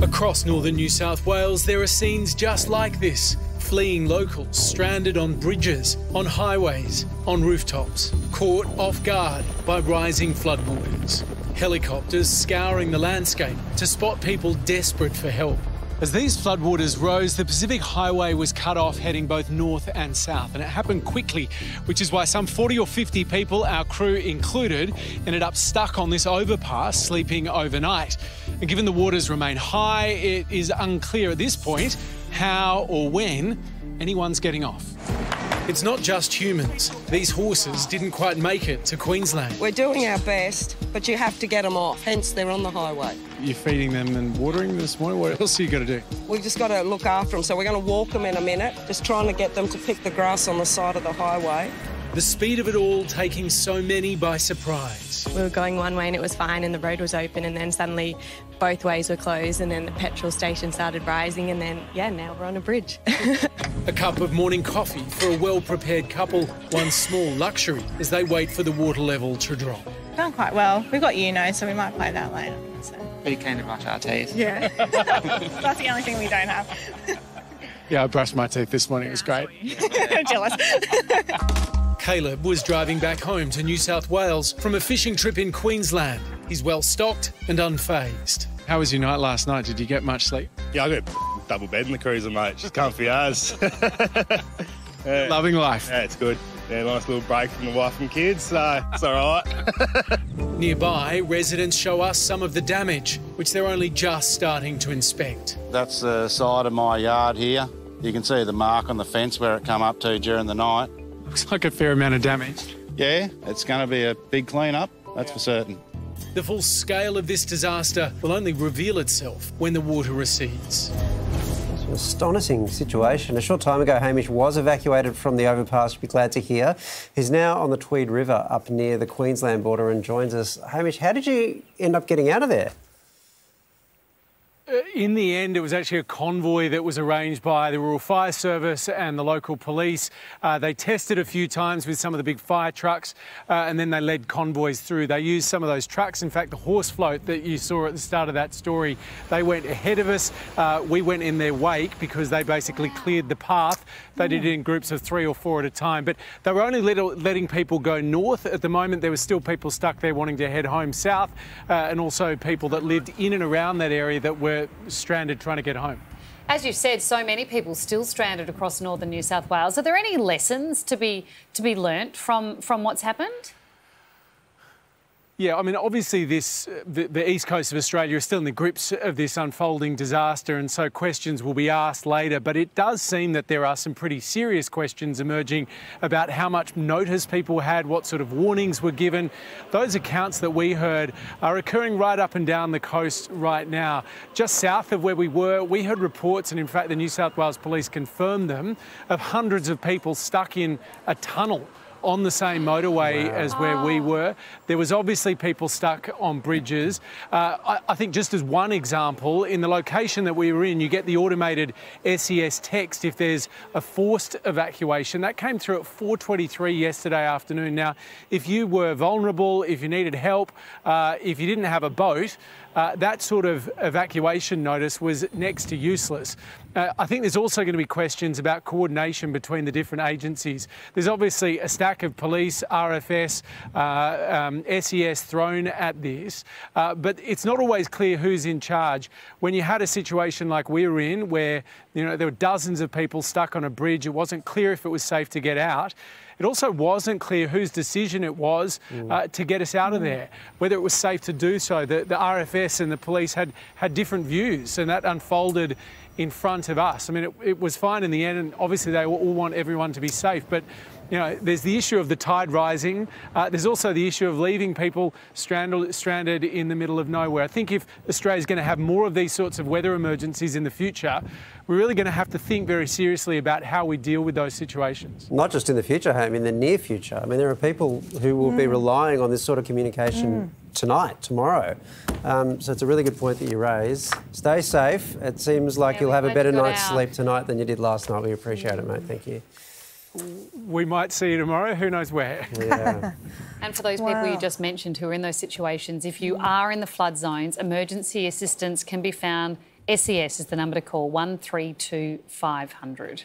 Across northern New South Wales, there are scenes just like this. Fleeing locals stranded on bridges, on highways, on rooftops, caught off guard by rising floodwaters. Helicopters scouring the landscape to spot people desperate for help. As these floodwaters rose, the Pacific Highway was cut off heading both north and south, and it happened quickly, which is why some 40 or 50 people, our crew included, ended up stuck on this overpass, sleeping overnight. And given the waters remain high, it is unclear at this point how or when anyone's getting off. It's not just humans. These horses didn't quite make it to Queensland. We're doing our best, but you have to get them off, hence they're on the highway. You're feeding them and watering them this morning? What else are you got to do? We've just got to look after them, so we're going to walk them in a minute, just trying to get them to pick the grass on the side of the highway. The speed of it all taking so many by surprise. We were going one way and it was fine and the road was open, and then suddenly both ways were closed, and then the petrol station started rising, and then, yeah, now we're on a bridge. A cup of morning coffee for a well-prepared couple, one small luxury as they wait for the water level to drop. Done quite well. We've got so we might play that later. So. Pretty keen to brush our teeth. Yeah. That's the only thing we don't have. Yeah, I brushed my teeth this morning. It was great. Jealous. Caleb was driving back home to New South Wales from a fishing trip in Queensland. He's well stocked and unfazed. How was your night last night? Did you get much sleep? Yeah, I got double bed in the cruiser, mate. Just comfy as. Yeah. Loving life. Yeah, it's good. Yeah, nice little break from the wife and kids, so it's all right. Nearby, residents show us some of the damage, which they're only just starting to inspect. That's the side of my yard here. You can see the mark on the fence where it come up to during the night. Looks like a fair amount of damage. Yeah, it's going to be a big clean-up, that's for certain. The full scale of this disaster will only reveal itself when the water recedes. It's an astonishing situation. A short time ago, Hamish was evacuated from the overpass, you'll be glad to hear. He's now on the Tweed River up near the Queensland border and joins us. Hamish, how did you end up getting out of there? In the end, it was actually a convoy that was arranged by the Rural Fire Service and the local police. They tested a few times with some of the big fire trucks and then they led convoys through. They used some of those trucks. In fact, the horse float that you saw at the start of that story, they went ahead of us. We went in their wake because they basically cleared the path. They did it in groups of 3 or 4 at a time. But they were only letting people go north. At the moment, there were still people stuck there wanting to head home south and also people that lived in and around that area that were stranded trying to get home. As you've said, so many people still stranded across northern New South Wales. Are there any lessons to be learnt from what's happened? Yeah, I mean, obviously the east coast of Australia is still in the grips of this unfolding disaster, and so questions will be asked later. But it does seem that there are some pretty serious questions emerging about how much notice people had, what sort of warnings were given. Those accounts that we heard are occurring right up and down the coast right now. Just south of where we were, we heard reports, and in fact the New South Wales Police confirmed them, of hundreds of people stuck in a tunnel on the same motorway as where we were. There was obviously people stuck on bridges. I think just as one example, in the location that we were in, you get the automated SES text if there's a forced evacuation. That came through at 4:23 yesterday afternoon. Now, if you were vulnerable, if you needed help, if you didn't have a boat, that sort of evacuation notice was next to useless. I think there's also going to be questions about coordination between the different agencies. There's obviously a stack of police, RFS, SES thrown at this, but it's not always clear who's in charge. When you had a situation like we were in, where there were dozens of people stuck on a bridge, it wasn't clear if it was safe to get out. It also wasn't clear whose decision it was to get us out of there, whether it was safe to do so. The RFS and the police had different views, and that unfolded in front of us. I mean, it was fine in the end, and obviously they all want everyone to be safe, but there's the issue of the tide rising. There's also the issue of leaving people stranded in the middle of nowhere. I think if Australia's going to have more of these sorts of weather emergencies in the future, we're really going to have to think very seriously about how we deal with those situations. Not just in the future, Ham, in the near future. I mean, there are people who will be relying on this sort of communication tonight, tomorrow. So it's a really good point that you raise. Stay safe. It seems like you'll have a better night's sleep tonight than you did last night. We appreciate it, mate. Thank you. We might see you tomorrow, who knows where. Yeah. And for those people you just mentioned who are in those situations, if you are in the flood zones, emergency assistance can be found SES is the number to call, 132 500.